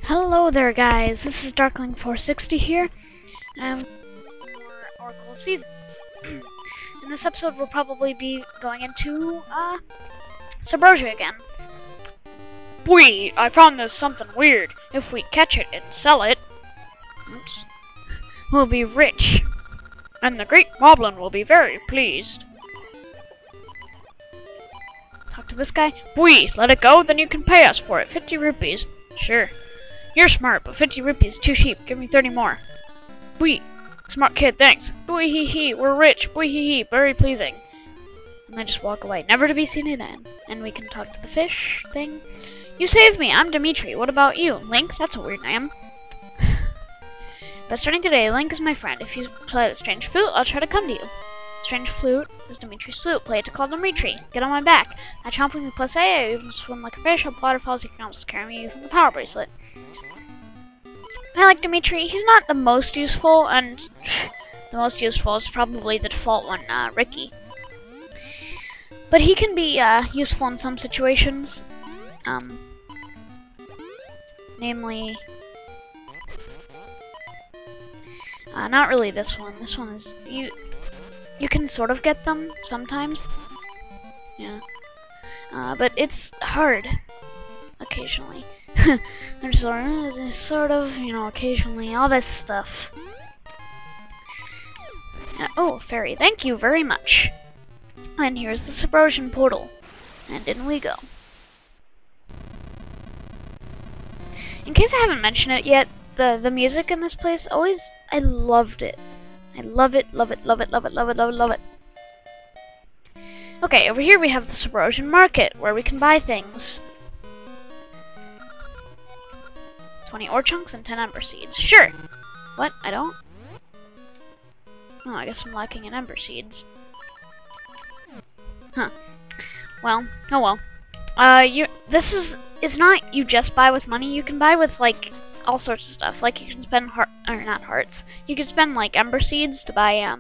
Hello there, guys. This is Darkling460 here, for Oracle Seasons. In this episode, we'll probably be going into Subrosia again. Boy, I found this something weird. If we catch it and sell it, we'll be rich, and the Great Moblin will be very pleased. Talk to this guy. Boy, let it go, then you can pay us for it. 50 rupees. Sure. You're smart, but 50 rupees is too cheap. Give me 30 more. Boy. Smart kid, thanks. Boy hee hee, we're rich. Boy hee hee, very pleasing. And I just walk away, never to be seen again. And we can talk to the fish thing. You saved me, I'm Dimitri. What about you? Link? That's a weird name. But starting today, Link is my friend. If you play the strange flute, I'll try to come to you. Strange flute is Dimitri's flute. Play it to call Dimitri. Get on my back. I chomp when you plus A, I even swim like a fish. Up waterfalls, you can almost carry me using the power bracelet. I like Dimitri. He's not the most useful, and the most useful is probably the default one, Ricky. But he can be useful in some situations. Namely, not really this one. This one is you can sort of get them sometimes. Yeah. But it's hard occasionally. There's sort of, you know, occasionally, all this stuff. Oh, fairy, thank you very much. And here's the Subrosian portal. And in we go. In case I haven't mentioned it yet, the music in this place always, I loved it. I love it, love it, love it, love it, love it, love it, love it. Okay, over here we have the Subrosian market, where we can buy things. 20 ore chunks and 10 ember seeds. Sure! What? I don't? Oh, I guess I'm lacking in ember seeds. Huh. Well, oh well. This is not you just buy with money. You can buy with, like, all sorts of stuff. Like, you can spend not hearts. You can spend, like, ember seeds to buy,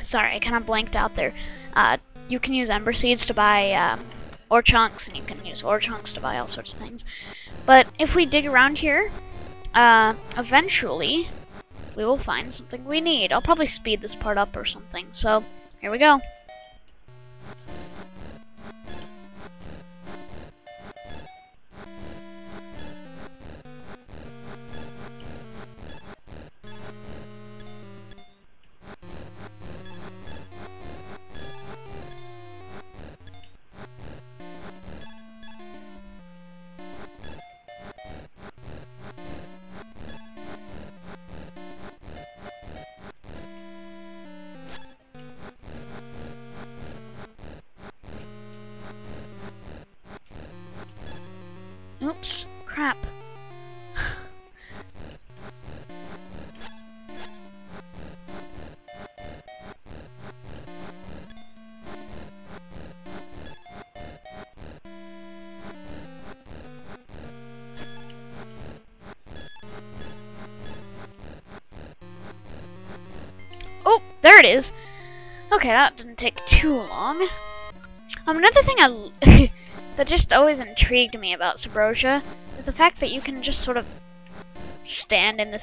sorry, I kind of blanked out there. You can use ember seeds to buy, ore chunks, and you can use ore chunks to buy all sorts of things. But if we dig around here, eventually, we will find something we need. I'll probably speed this part up or something, so here we go. Oops, crap. Oh, there it is. Okay, that didn't take too long. Another thing that just always intrigued me about Subrosia is the fact that you can just sort of stand in this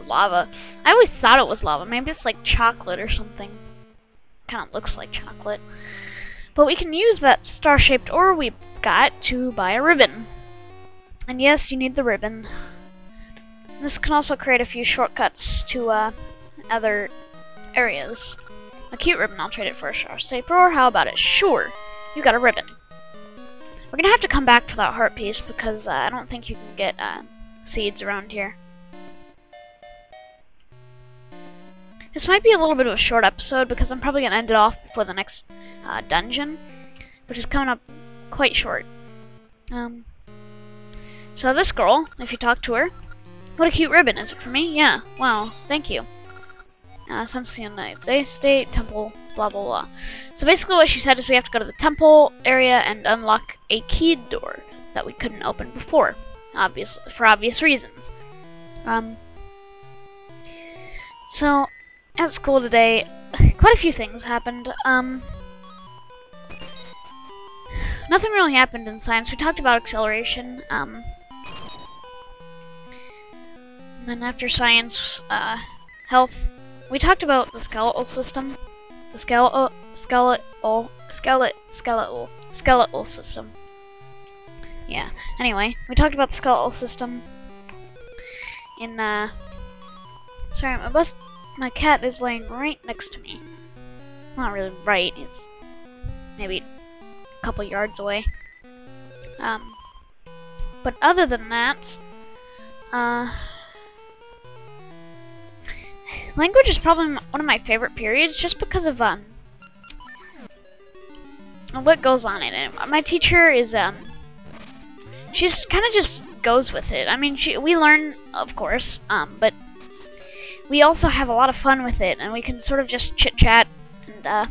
lava. I always thought it was lava. Maybe it's like chocolate or something. Kind of looks like chocolate. But we can use that star-shaped ore we got to buy a ribbon. And yes, you need the ribbon. This can also create a few shortcuts to other areas. A cute ribbon, I'll trade it for a star-shaped ore. How about it? Sure. You got a ribbon. We're gonna have to come back to that heart piece because I don't think you can get seeds around here. This might be a little bit of a short episode because I'm probably gonna end it off before the next dungeon, which is coming up quite short. So this girl, if you talk to her, what a cute ribbon. Is it for me? Yeah. Wow. Thank you. Something like they state temple, blah blah blah. So basically what she said is we have to go to the temple area and unlock a keyed door that we couldn't open before, for obvious reasons. So at school today, quite a few things happened. Not nothing really happened in science. We talked about acceleration. And then after science, health, we talked about the skeletal system. The skeletal system. Yeah. Anyway, we talked about the skeletal system in, sorry, my cat is laying right next to me. Not really right, it's maybe a couple yards away. But other than that, language is probably one of my favorite periods just because of, what goes on in it. My teacher is, she's kind of just goes with it. I mean, we learn, of course, but we also have a lot of fun with it, and we can sort of just chit-chat, and,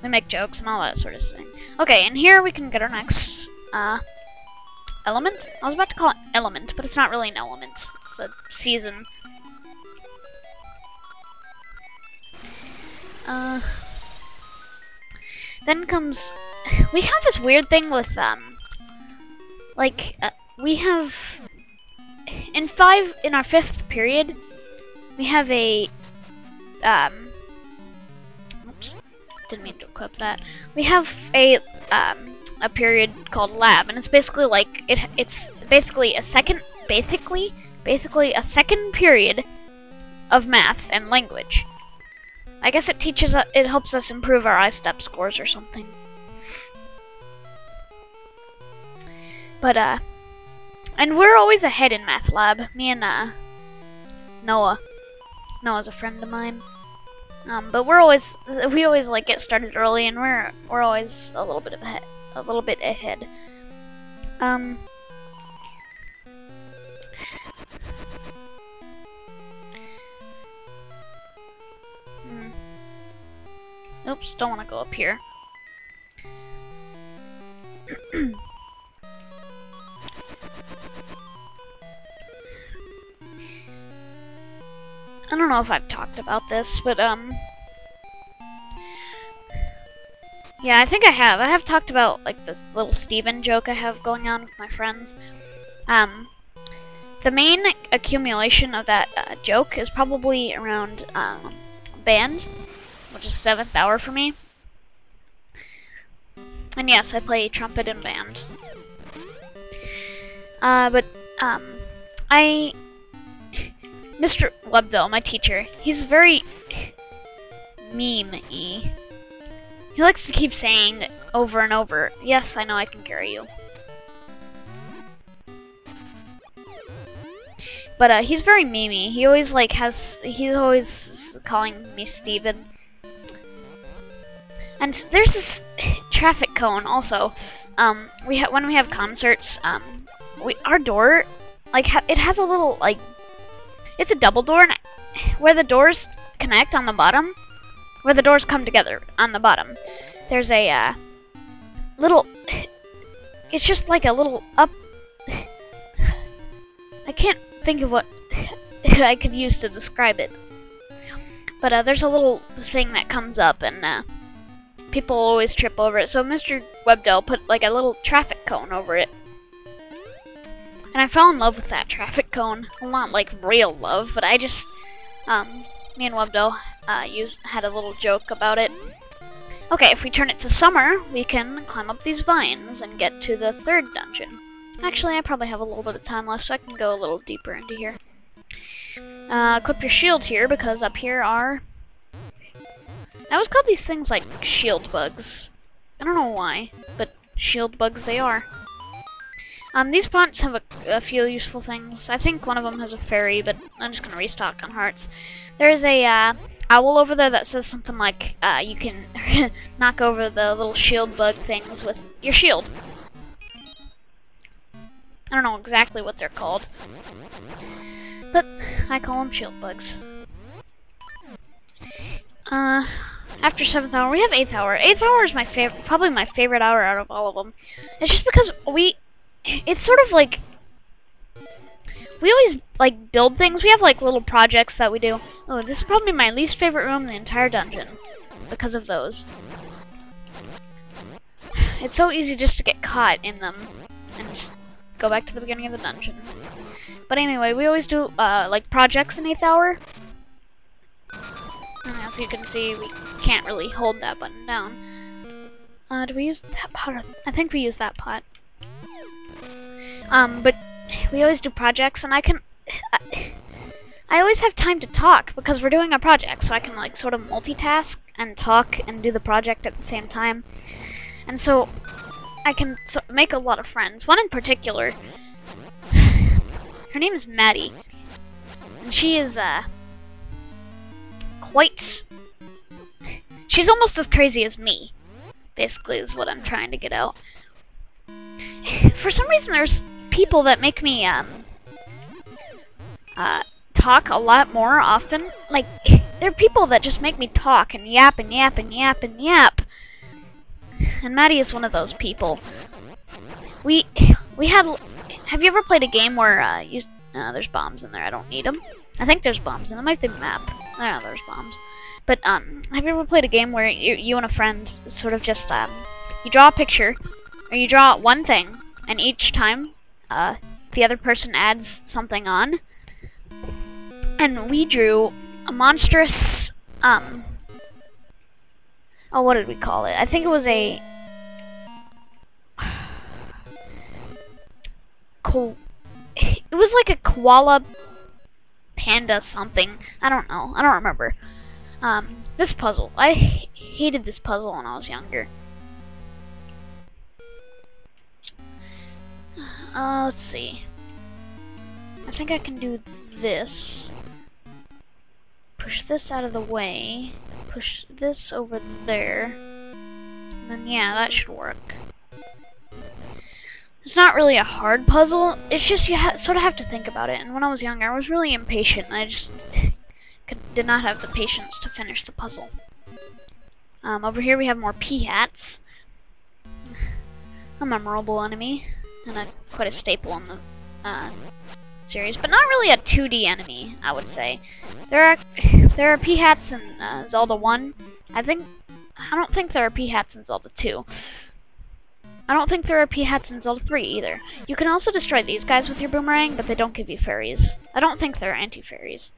we make jokes and all that sort of thing. Okay, and here we can get our next, element? I was about to call it element, but it's not really an element. It's a season. Then comes... we have this weird thing with, we have... in our 5th period, we have a, oops, didn't mean to equip that. We have a period called lab, and it's basically like, it's basically a second period of math and language. I guess it helps us improve our I-step scores or something. But, and we're always ahead in math lab. Me and, Noah. Noah's a friend of mine. But we always, like, get started early, and we're always a little bit ahead. Oops, don't want to go up here. I don't know if I've talked about this, but, yeah, I think I have. I have talked about, like, this little Steven joke I have going on with my friends. The main accumulation of that, joke is probably around, band, which is 7th hour for me. And yes, I play trumpet in band. Mr. Webdell, my teacher, he's very meme-y. He likes to keep saying over and over, "Yes, I know I can carry you." But, he's very meme-y. He always, like, he's always calling me Steven. And there's this traffic cone also. When we have concerts, our door, like, it has a little, like, it's a double door, and where the doors connect on the bottom, where the doors come together on the bottom, there's a, little, it's just like a little up, I can't think of what I could use to describe it. But, there's a little thing that comes up, and, people always trip over it. So Mr. Webdell put, like, a little traffic cone over it. And I fell in love with that traffic cone. Well, not, like, real love, but I just, me and Webdell, had a little joke about it. Okay, if we turn it to summer, we can climb up these vines and get to the 3rd dungeon. Actually, I probably have a little bit of time left, so I can go a little deeper into here. Equip your shield here, because up here are... I always call these things, like, shield bugs. I don't know why, but shield bugs they are. These plants have a few useful things. I think one of them has a fairy, but I'm just gonna restock on hearts. There's a, owl over there that says something like, you can knock over the little shield bug things with your shield. I don't know exactly what they're called, but I call them shield bugs. After 7th hour, we have 8th hour. 8th hour is my favorite, probably my favorite hour out of all of them. It's just because it's sort of like, we always, like, build things. We have, like, little projects that we do. Oh, this is probably my least favorite room in the entire dungeon, because of those. it's so easy just to get caught in them and just go back to the beginning of the dungeon. But anyway, we always do like projects in 8th hour. And as you can see, we can't really hold that button down. Do we use that pot? I think we use that pot. But we always do projects, and I always have time to talk because we're doing a project, so I can like sort of multitask and talk and do the project at the same time. And so I can make a lot of friends. One in particular, her name is Maddie, and she is she's almost as crazy as me, basically, is what I'm trying to get out. For some reason, there's people that make me talk a lot more often. Like, there are people that just make me talk and yap and yap and yap and yap. And Maddie is one of those people. Have you ever played a game where there's bombs in there? I don't need them. I think there's bombs in them. I might be the map. Oh, there's bombs. But have you ever played a game where you and a friend sort of just you draw a picture, or you draw one thing, and each time the other person adds something on? And we drew a monstrous oh, what did we call it? I think it was a it was like a koala panda something. I don't know. I don't remember. This puzzle. I hated this puzzle when I was younger. Let's see. I think I can do this. Push this out of the way. Push this over there. And then, yeah, that should work. It's not really a hard puzzle. It's just you sort of have to think about it. And when I was younger, I was really impatient. And I just did not have the patience to finish the puzzle. Over here we have more pea-hats. A memorable enemy. And quite a staple in the series. But not really a 2D enemy, I would say. There are pea-hats in Zelda 1. I don't think there are pea-hats in Zelda 2. I don't think there are pea-hats in Zelda 3 either. You can also destroy these guys with your boomerang, but they don't give you fairies. I don't think they're anti-fairies.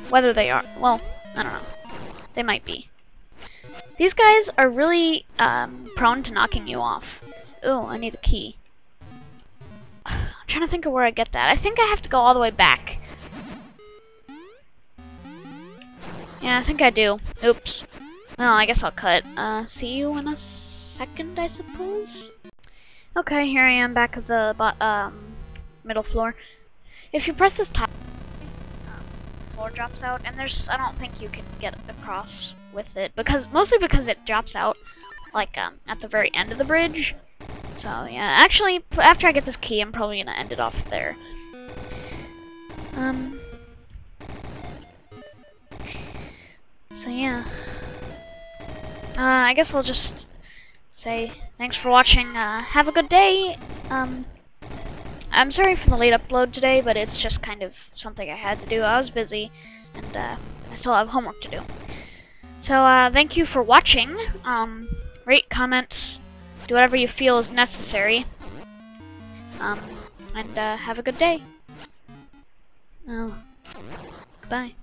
Whether they are, well, I don't know. They might be. These guys are really prone to knocking you off. Oh, I need a key. I'm trying to think of where I get that. I think I have to go all the way back. Yeah, I think I do. Oops. Well, I guess I'll cut. See you in a second, I suppose? Okay, here I am back at the middle floor. If you press this top, the floor drops out, and I don't think you can get across with it, mostly because it drops out, like, at the very end of the bridge. So, yeah, actually, after I get this key, I'm probably gonna end it off there. So, yeah. I guess I'll just say thanks for watching. Have a good day. I'm sorry for the late upload today, but it's just kind of something I had to do. I was busy, and I still have homework to do. So, thank you for watching. Rate, comment, do whatever you feel is necessary. And have a good day. Oh, goodbye.